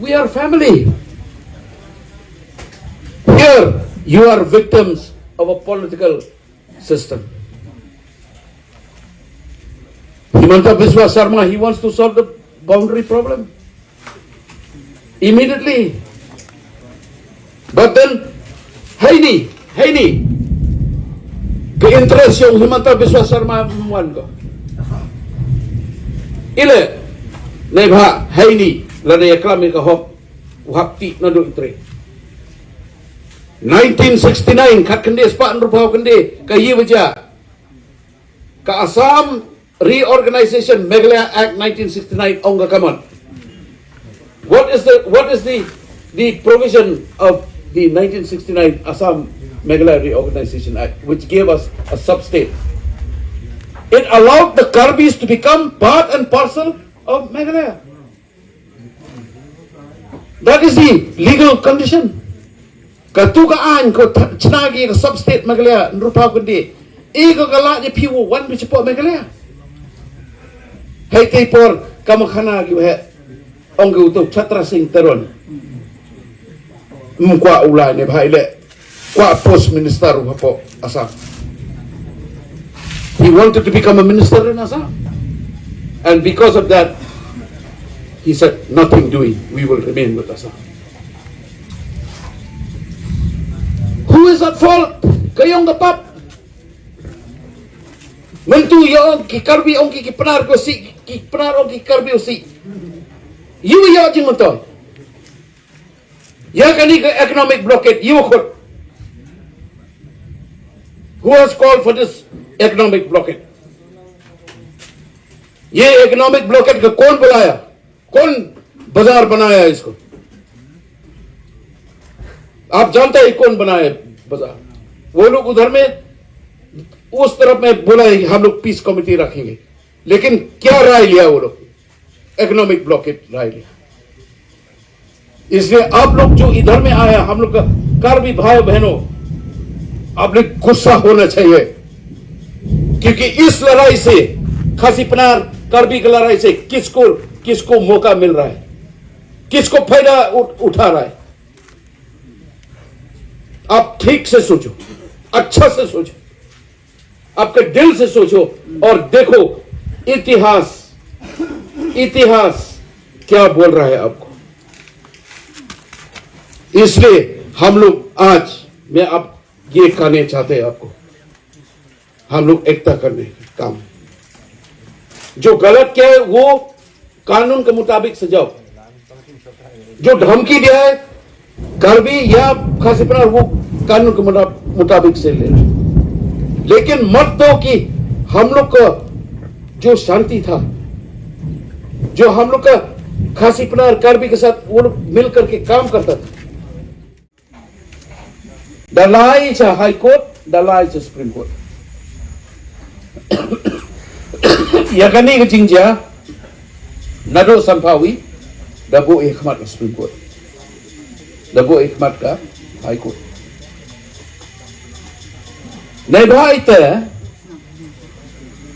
We are family. Here, you are victims of a political system. Himanta Biswa Sarma, he wants to solve the boundary problem immediately. But then, Haini, ke-interest yung Himanta Biswa Sarma muan ko. Ile, naibha, Haini, lanay aklami ka hop, uhapti na do itre. 1969, kat kendi espak nrupaw kendi, kayi wajah. Ka Assam Reorganization Meghalaya Act 1969 ongga kaman. What is the provision of the 1969 Assam Meghalaya Reorganization Act, which gave us a sub-state? It allowed the Karbis to become part and parcel of Meghalaya. That is the legal condition. Katukaan ko chinagi ka sub-state Meghalaya nrupaw kundi iko kala ni piwo wan bichipo Meghalaya. Hey por kamakhana ki he onggu to chatra sing teron mukwa ulai ne bhai le kwa post minister hapo Assam. He wanted to become a minister in Assam, and because of that he said, nothing doing, we will remain with Assam. Who is at fault? Kayong gapap. Mentu yung kikarbi ong kikipanar ko si kikipanar ong kikarbi si. You ya jing mentu. Ya kani ka economic blockade you khot. Who has called for this economic blockade? ये economic blockade का कौन बुलाया? कौन बाजार बनाया इसको? आप जानते हैं कौन बनाया बाजार? वो लोग उधर में उस तरफ में बोला है हम लोग पीस कमेटी रखेंगे, लेकिन क्या राय लिया वो लोग? इकोनॉमिक ब्लॉकेट राय लिया। इसलिए आप लोग जो इधर में आया, हम लोग का कार्बी भाई बहनों, आप लोग गुस्सा होना चाहिए, क्योंकि इस लड़ाई से खासी पनार कार्बी की लड़ाई से किसको मौका मिल रहा है, किसको फायदा उठा रहा है? आप ठीक से सोचो, अच्छा से सोचो, आपके दिल से सोचो और देखो इतिहास क्या बोल रहा है आपको। इसलिए हम लोग आज मैं अब ये कहने चाहते हैं आपको, हम लोग एकता करने का काम, जो गलत किया है वो कानून के मुताबिक सजाओ, जो धमकी दिया है कार्बी या खासी पनार वो कानून के मुताबिक से ले, लेकिन मत दो कि हम लोग का जो शांति था, जो हम लोग का खासी पनार कार्बी के साथ वो लोग मिल करके काम करता था, dalai cha high court, dalai cha supreme court. Yakani ke jingja nado sampawi dabo hikmat ka supreme court, dabo hikmat ka high court. Nebha ite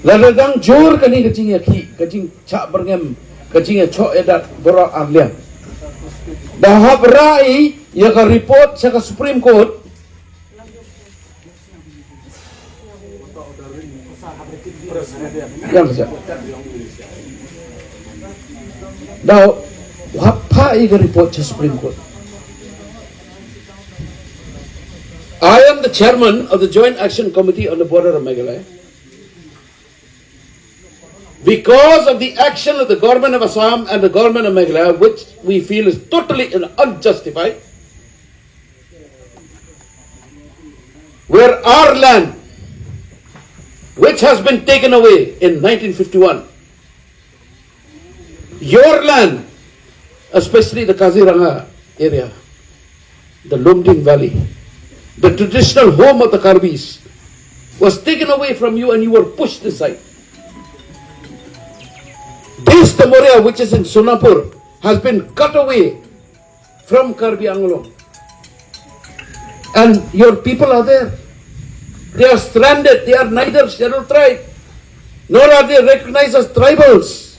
ladang jor kani ke jing yakhi ke jing cha bergem ke jing cho edat bora arliam dahab rai ya ka report sa ka supreme court. Yang saja. Now, apa ini report to Supreme Court? I am the chairman of the Joint Action Committee on the border of Meghalaya. Because of the action of the government of Assam and the government of Meghalaya, which we feel is totally unjustified, where our land, which has been taken away in 1951. Your land, especially the Kaziranga area, the Lumding Valley, the traditional home of the Karbis, was taken away from you and you were pushed aside. This Tamoria, which is in Sonapur, has been cut away from Karbi Anglong. And your people are there. They are stranded. They are neither scheduled tribe, nor are they recognized as tribals.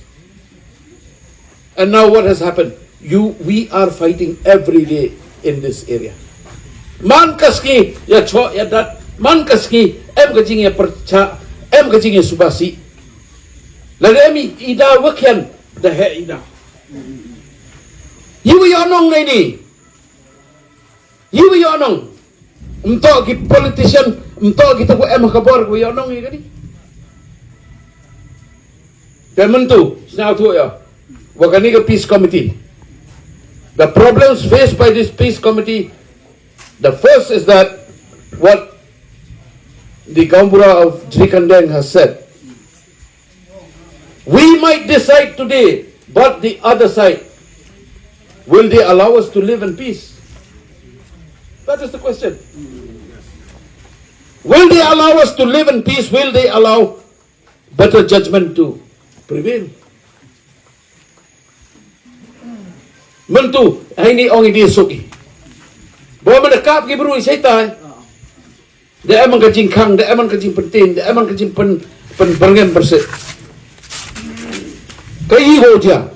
And now what has happened? we are fighting every day in this area. Man kaski ya cho ya dat, man kaski em kajing ya perca, em kajing ya subasi. Lademi ida wakyan dah he ida. You yonong ni. You yonong. Untuk ki politician, untuk kita buat em kabar ku yonong ni kani. Dan mentu, senang tu ya. Wakani ke peace committee. The problems faced by this peace committee, the first is that what the Gambura of Jrikandeng has said. We might decide today, but the other side, will they allow us to live in peace? That is the question. Will they allow us to live in peace? Will they allow better judgment to prevail? Mentu, ini orang ini suki. Bawa mendekap ke beru syaitan. Dia emang kajing kang, dia emang kajing penting, dia emang kajing berngem bersih. Kaya ho dia.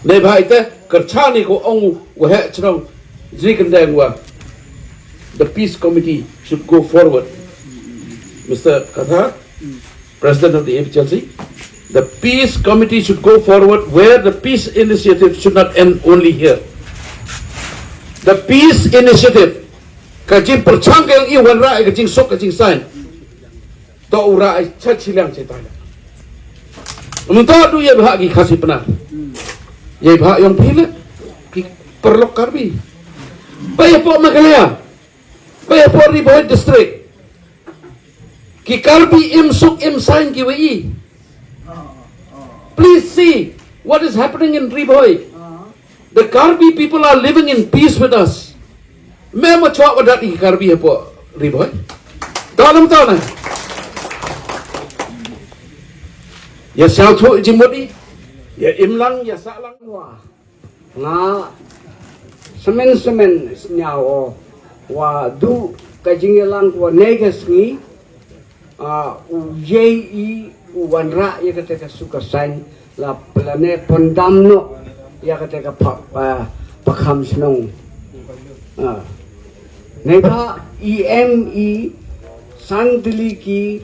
Nei bhai te kerchani ko ong wa chnong Jrikandeng wa. The peace committee should go forward. Mr. Kathar, President of the APCLC, the peace committee should go forward where the peace initiative should not end only here. The peace initiative, kajing perchang yang iwan rai kajing sok kajing sign, to ura ai chat silang cetai. Mentok tu ye bahagi kasih penar. Ye bahag yang pilih ki perlok karbi. Bayar po Meghalaya. Bayar po Riboy district. Ki karbi im suk im sign ki wei. Please see what is happening in Riboy. The Karbi people are living in peace with us. मैं मचवा वडाट की Karbi है po Riboy. Tahu na? Ya siapa tu jimudi? Ya imlang ya salang wa. Nga semen senyawa wa du kajingelang wa negas ni ujei uwanra ya kata suka sain la plane pondamno ya kata pakham senong neba EME Sandili ki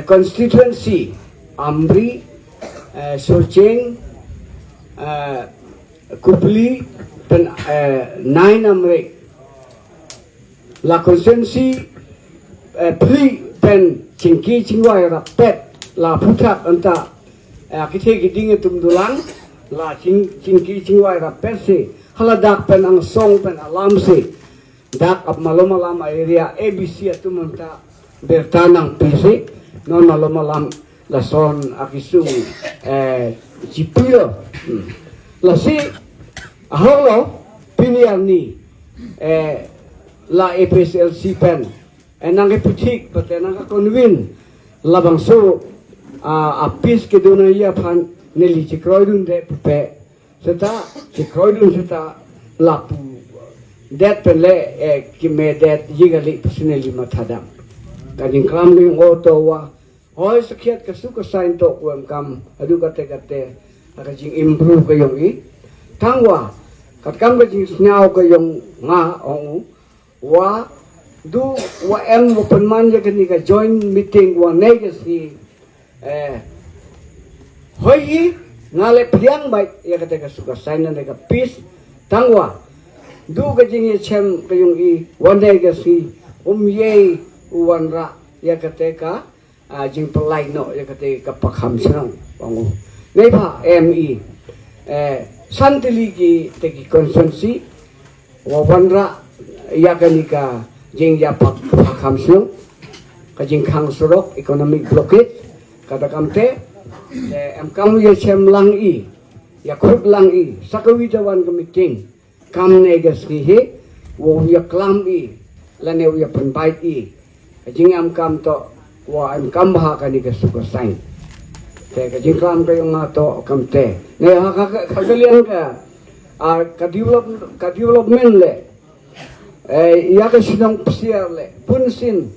constituency Amri Socheng Kupli dan 9 Amri la constituency Pli pen Kachingki-Kachingvai Rapet la Aphuthak anta kita giding tumdulang la Kachingki-Kachingvai Rapet se haladak pen ang song pen alam se dak ap malam area ABC atu menta bertanang pese non malam la son akisu cipio la si aholo pinian ni la APCLC pen enang eputik patenang konwin labang so apis ke dona ia pan neli cikroidun de pe serta cikroidun serta lapu dat pele kime dat yigali personally matadam kading kram ni oto wa hoy sakiat kasuka sign to kuam kam adu kate akajing improve kayong i tangwa katkam kajing snyao kayong nga ong wa du wa em open man ya kani ka join meeting wa negasi hoy ngale piang bai ya kate kasuka sign na ka peace tangwa du kajing chem kayong i wa negasi ye uwanra ya kate ka jing pelai no ya kate ka pakham senang bangu nei ba ME santili ki teki constituency wa wanra ya kanika jing ya pakham senang ka jing khang surok economic blockade kata kamte em kam ye chem lang i ya khut lang i sakawi jawan ka meeting kam negas ki he wo ya klam i lane ya penbait i jing am kam to wa am kam ha kanika suka sign te kajing klam kayo nga to kamte ne kagalian ka development le ya ka sinang psiar le punsin